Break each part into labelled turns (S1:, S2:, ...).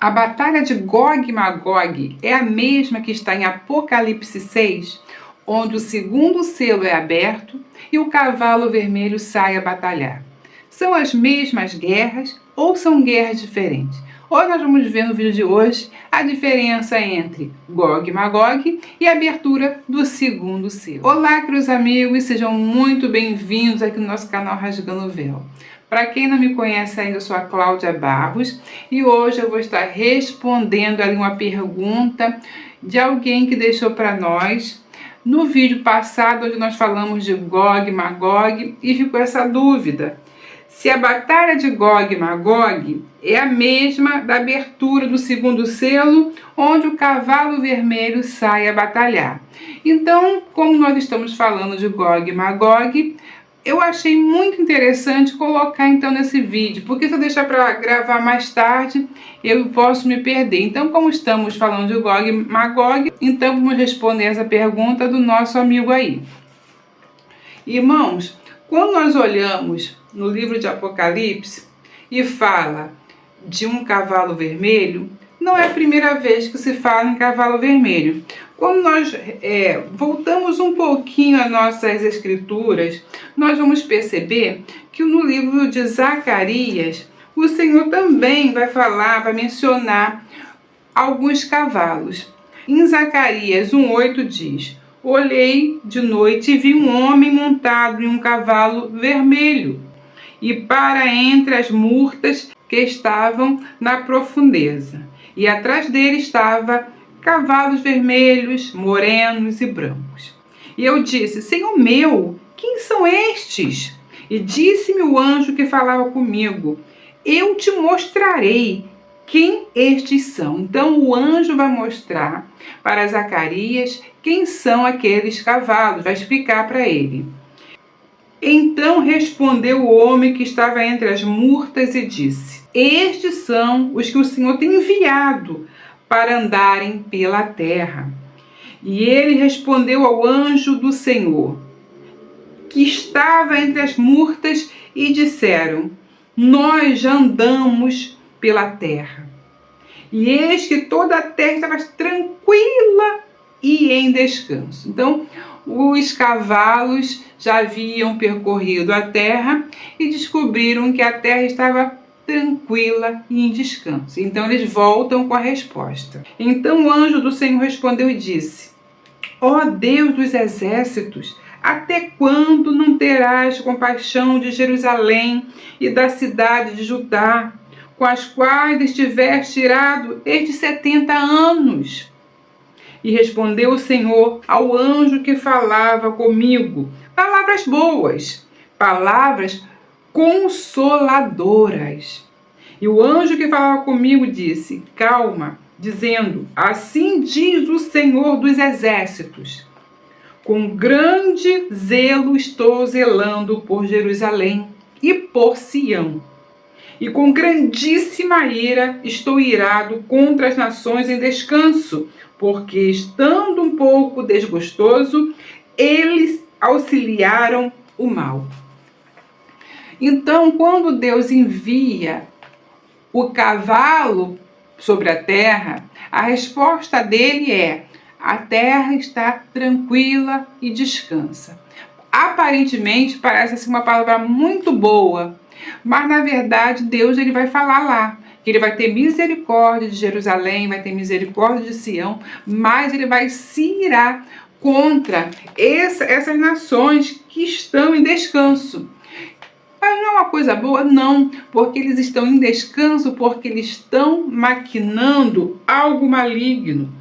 S1: A batalha de Gog e Magog é a mesma que está em Apocalipse 6, onde o segundo selo é aberto e o cavalo vermelho sai a batalhar. São as mesmas guerras ou são guerras diferentes? Hoje nós vamos ver no vídeo de hoje a diferença entre Gog e Magog e a abertura do segundo selo. Olá, queridos amigos, sejam muito bem-vindos aqui no nosso canal Rasgando o Véu. Para quem não me conhece ainda, eu sou a Cláudia Barros e hoje eu vou estar respondendo ali uma pergunta de alguém que deixou para nós no vídeo passado, onde nós falamos de Gog e Magog e ficou essa dúvida. Se a batalha de Gog e Magog é a mesma da abertura do segundo selo, onde o cavalo vermelho sai a batalhar. Então, como nós estamos falando de Gog e Magog, eu achei muito interessante colocar então nesse vídeo, porque se eu deixar para gravar mais tarde, eu posso me perder. Então, como estamos falando de Gog e Magog, então vamos responder essa pergunta do nosso amigo aí. Irmãos, quando nós olhamos no livro de Apocalipse e fala de um cavalo vermelho, não é a primeira vez que se fala em cavalo vermelho. Quando nós voltamos um pouquinho às nossas escrituras, nós vamos perceber que no livro de Zacarias, o Senhor também vai mencionar alguns cavalos. Em Zacarias 1:8 diz: olhei de noite e vi um homem montado em um cavalo vermelho, e para entre as murtas que estavam na profundeza. E atrás dele estava cavalos vermelhos, morenos e brancos. E eu disse: Senhor meu, quem são estes? E disse-me o anjo que falava comigo: eu te mostrarei quem estes são. Então o anjo vai mostrar para Zacarias quem são aqueles cavalos, vai explicar para ele. Então respondeu o homem que estava entre as murtas e disse: estes são os que o Senhor tem enviado para andarem pela terra. E ele respondeu ao anjo do Senhor, que estava entre as murtas, e disseram: nós já andamos pela terra. E eis que toda a terra estava tranquila e em descanso. Então, os cavalos já haviam percorrido a terra e descobriram que a terra estava tranquila e em descanso. Então eles voltam com a resposta. Então o anjo do Senhor respondeu e disse: ó Deus dos exércitos, até quando não terás compaixão de Jerusalém e da cidade de Judá, com as quais estiveste tirado estes 70 anos? E respondeu o Senhor ao anjo que falava comigo palavras boas, palavras consoladoras. E o anjo que falava comigo disse: calma, dizendo: assim diz o Senhor dos exércitos, com grande zelo estou zelando por Jerusalém e por Sião, e com grandíssima ira estou irado contra as nações em descanso, porque estando um pouco desgostoso, eles auxiliaram o mal. Então, quando Deus envia o cavalo sobre a terra, a resposta dele é: a terra está tranquila e descansa. Aparentemente, parece assim uma palavra muito boa, mas na verdade Deus ele vai falar lá que ele vai ter misericórdia de Jerusalém, vai ter misericórdia de Sião, mas ele vai se irar contra essas nações que estão em descanso. Mas não é uma coisa boa? Não, porque eles estão em descanso, porque eles estão maquinando algo maligno.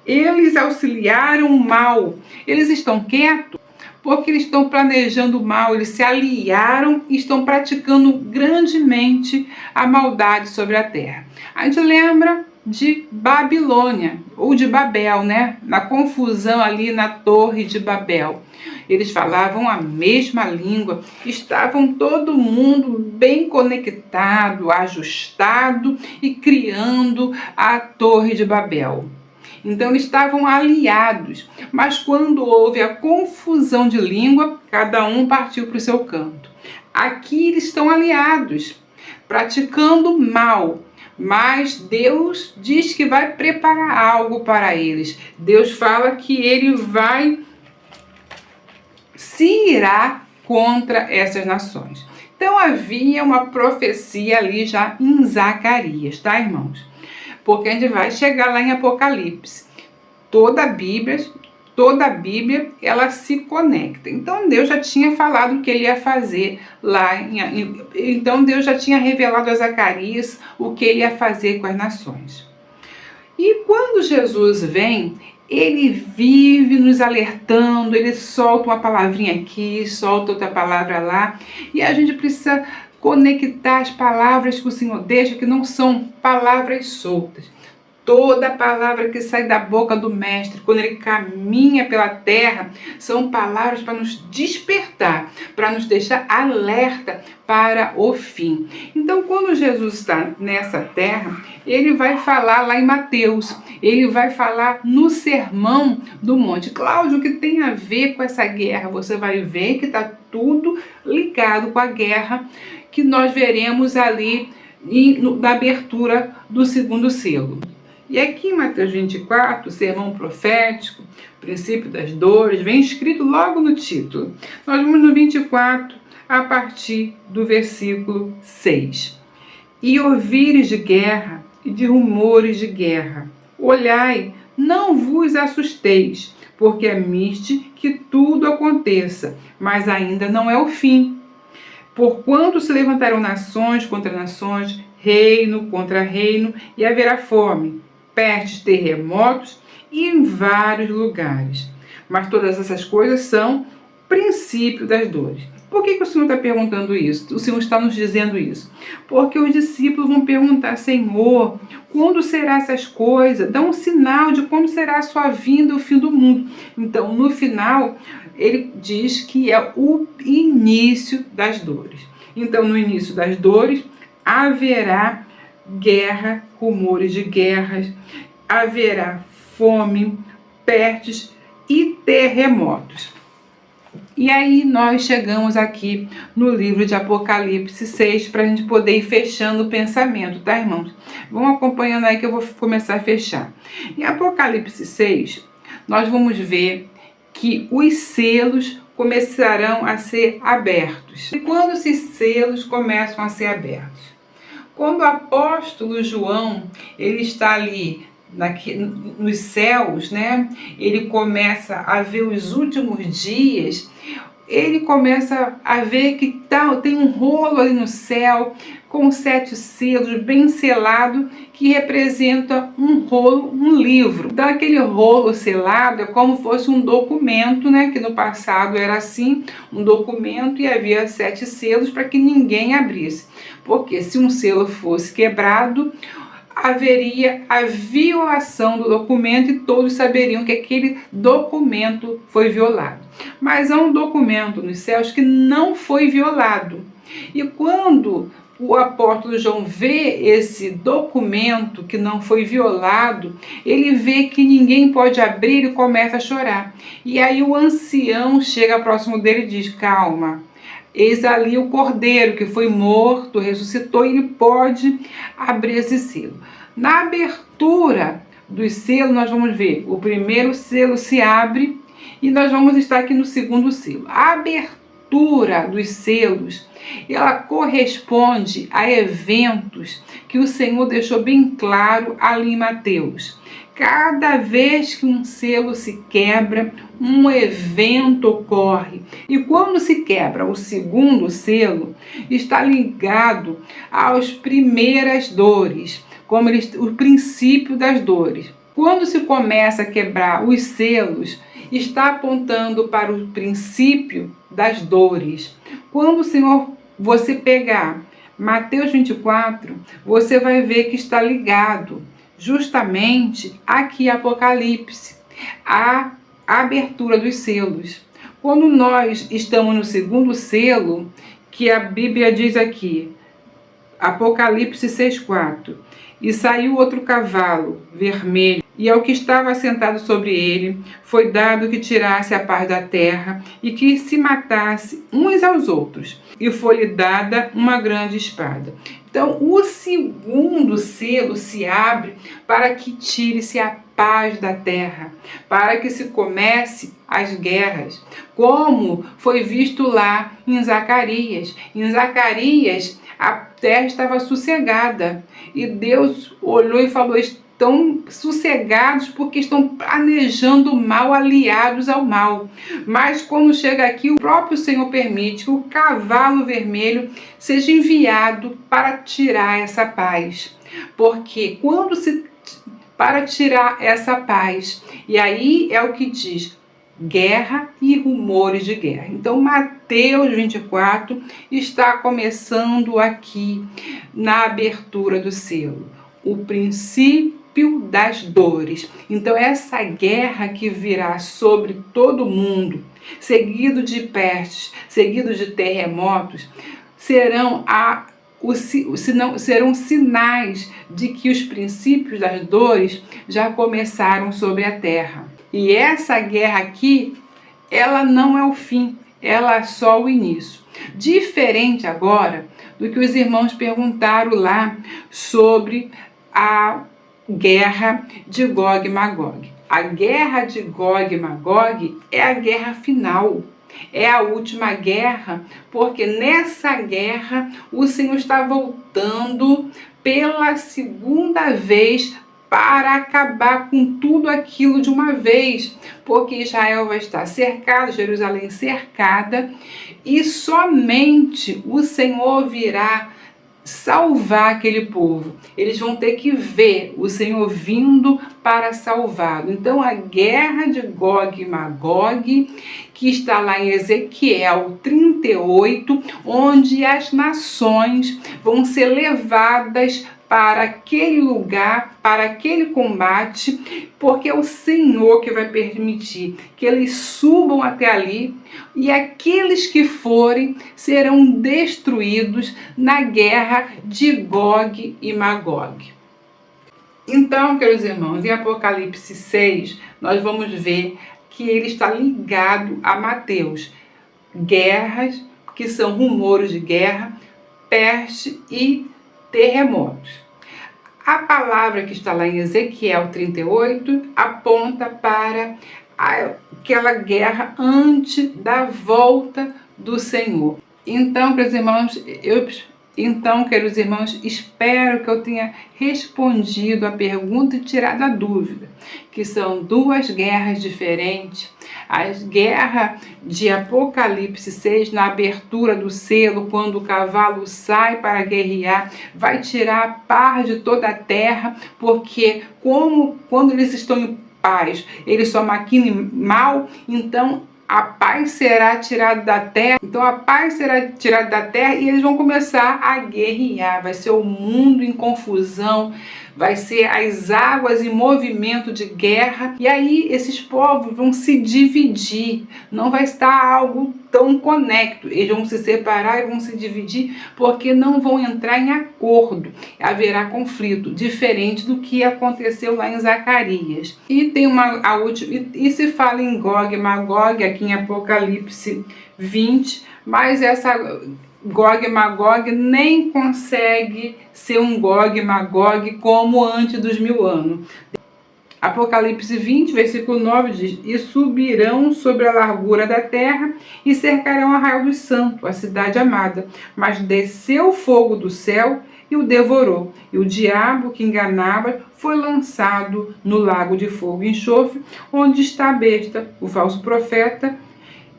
S1: Eles auxiliaram o mal, eles estão quietos porque eles estão planejando o mal, eles se aliaram e estão praticando grandemente a maldade sobre a terra. A gente lembra de Babilônia, ou de Babel, né? Na confusão ali na Torre de Babel. Eles falavam a mesma língua, estavam todo mundo bem conectado, ajustado e criando a Torre de Babel. Então eles estavam aliados, mas quando houve a confusão de língua, cada um partiu para o seu canto. Aqui eles estão aliados, praticando mal, Mas Deus diz que vai preparar algo para eles. Deus fala que ele vai se irar contra essas nações. Então havia uma profecia ali já em Zacarias, tá, irmãos? Porque a gente vai chegar lá em Apocalipse. Toda a Bíblia, ela se conecta. Então Deus já tinha falado o que ele ia fazer lá. Então Deus já tinha revelado a Zacarias o que ele ia fazer com as nações. E quando Jesus vem, ele vive nos alertando, ele solta uma palavrinha aqui, solta outra palavra lá, e a gente precisa conectar as palavras que o Senhor deixa, que não são palavras soltas. Toda palavra que sai da boca do Mestre, quando ele caminha pela terra, são palavras para nos despertar, para nos deixar alerta para o fim. Então, quando Jesus está nessa terra, ele vai falar lá em Mateus, ele vai falar no Sermão do Monte. Cláudio, o que tem a ver com essa guerra? Você vai ver que está tudo ligado com a guerra que nós veremos ali na abertura do segundo selo. E aqui em Mateus 24, o sermão profético, princípio das dores, vem escrito logo no título. Nós vamos no 24, a partir do versículo 6. E ouvires de guerra e de rumores de guerra, olhai, não vos assusteis, porque é miste que tudo aconteça, mas ainda não é o fim. Porquanto se levantarão nações contra nações, reino contra reino, e haverá fome, pestes, terremotos e em vários lugares. Mas todas essas coisas são princípio das dores. Por que o Senhor está perguntando isso? O Senhor está nos dizendo isso. Porque os discípulos vão perguntar, Senhor, quando será essas coisas? Dá um sinal de quando será a sua vinda, o fim do mundo. Então, no final, ele diz que é o início das dores. Então, no início das dores, haverá guerra, rumores de guerras, haverá fome, pestes e terremotos. E aí nós chegamos aqui no livro de Apocalipse 6 para a gente poder ir fechando o pensamento, tá, irmãos? Vão acompanhando aí que eu vou começar a fechar. Em Apocalipse 6, nós vamos ver que os selos começarão a ser abertos. E quando esses selos começam a ser abertos? Quando o apóstolo João, ele está ali nos céus, né? Ele começa a ver os últimos dias, ele começa a ver que tem um rolo ali no céu, com 7 selos, bem selado, que representa um rolo, um livro. Então, aquele rolo selado é como fosse um documento, né? Que no passado era assim, um documento, e havia 7 selos para que ninguém abrisse. Porque se um selo fosse quebrado, haveria a violação do documento e todos saberiam que aquele documento foi violado. Mas há um documento nos céus que não foi violado. E quando o apóstolo João vê esse documento que não foi violado, ele vê que ninguém pode abrir e começa a chorar. E aí o ancião chega próximo dele e diz, calma, eis ali o cordeiro que foi morto, ressuscitou, e ele pode abrir esse selo. Na abertura dos selos, nós vamos ver, o primeiro selo se abre e nós vamos estar aqui no segundo selo. A abertura dos selos, ela corresponde a eventos que o Senhor deixou bem claro ali em Mateus. Cada vez que um selo se quebra, um evento ocorre. E quando se quebra o segundo selo, está ligado às primeiras dores, como o princípio das dores. Quando se começa a quebrar os selos, está apontando para o princípio das dores. Quando o Senhor, você pegar Mateus 24, você vai ver que está ligado justamente aqui Apocalipse, a abertura dos selos. Quando nós estamos no segundo selo, que a Bíblia diz aqui, Apocalipse 6,4, e saiu outro cavalo vermelho, E ao que estava assentado sobre ele, foi dado que tirasse a paz da terra e que se matasse uns aos outros. E foi-lhe dada uma grande espada. Então, o segundo selo se abre para que tire-se a paz da terra, para que se comece as guerras, como foi visto lá em Zacarias. Em Zacarias, a terra estava sossegada e Deus olhou e falou: estão sossegados porque estão planejando o mal, aliados ao mal. Mas quando chega aqui, o próprio Senhor permite que o cavalo vermelho seja enviado para tirar essa paz. Porque para tirar essa paz, e aí é o que diz: guerra e rumores de guerra. Então, Mateus 24 está começando aqui na abertura do selo. O princípio das dores. Então, essa guerra que virá sobre todo mundo, seguido de pestes, seguido de terremotos, serão sinais de que os princípios das dores já começaram sobre a terra. E essa guerra aqui, ela não é o fim, ela é só o início. Diferente agora do que os irmãos perguntaram lá sobre a guerra de Gog e Magog. A guerra de Gog e Magog é a guerra final. É a última guerra, porque nessa guerra o Senhor está voltando pela segunda vez para acabar com tudo aquilo de uma vez, porque Israel vai estar cercado, Jerusalém cercada, e somente o Senhor virá salvar aquele povo. Eles vão ter que ver o Senhor vindo para salvá-lo. Então, a guerra de Gog e Magog, que está lá em Ezequiel 38, onde as nações vão ser levadas para aquele lugar, para aquele combate, porque é o Senhor que vai permitir que eles subam até ali, e aqueles que forem serão destruídos na guerra de Gog e Magog. Então, queridos irmãos, em Apocalipse 6, nós vamos ver que ele está ligado a Mateus. Guerras, que são rumores de guerra, peste e terremotos. A palavra que está lá em Ezequiel 38 aponta para aquela guerra antes da volta do Senhor. Então, queridos irmãos, espero que eu tenha respondido a pergunta e tirado a dúvida, que são duas guerras diferentes. A guerra de Apocalipse 6, na abertura do selo, quando o cavalo sai para guerrear, vai tirar a paz de toda a terra, porque quando eles estão em paz, eles só maquinam mal, então a paz será tirada da terra. Então a paz será tirada da terra e eles vão começar a guerrear. Vai ser o mundo em confusão, vai ser as águas em movimento de guerra. E aí esses povos vão se dividir. Não vai estar algo tão conecto. Eles vão se separar e vão se dividir porque não vão entrar em acordo. Haverá conflito, diferente do que aconteceu lá em Zacarias. E tem a última, e se fala em Gog e Magog aqui em Apocalipse 20, mas essa Gog e Magog nem consegue ser um Gog e Magog como antes dos 1000 anos. Apocalipse 20, versículo 9 diz: e subirão sobre a largura da terra e cercarão Arraial dos Santos, a cidade amada. Mas desceu fogo do céu e o devorou. E o diabo que enganava foi lançado no lago de fogo e enxofre, onde está a besta, o falso profeta,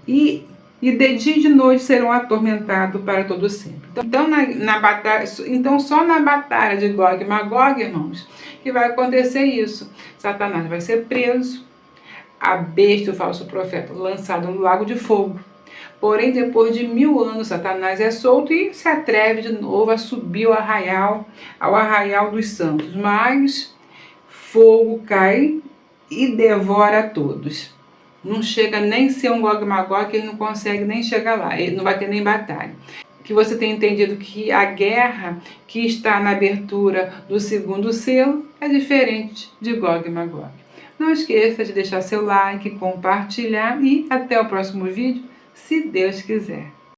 S1: e de dia e de noite serão atormentados para todo sempre. Então, só na batalha de Gog e Magog, irmãos, que vai acontecer isso. Satanás vai ser preso, a besta, o falso profeta, lançado no lago de fogo. Porém, depois de 1000 anos, Satanás é solto e se atreve de novo a subir ao arraial dos santos. Mas fogo cai e devora a todos. Não chega nem a ser um Gog e Magog, que ele não consegue nem chegar lá, ele não vai ter nem batalha. que você tenha entendido que a guerra que está na abertura do segundo selo é diferente de Gog e Magog. Não esqueça de deixar seu like, compartilhar e até o próximo vídeo, se Deus quiser.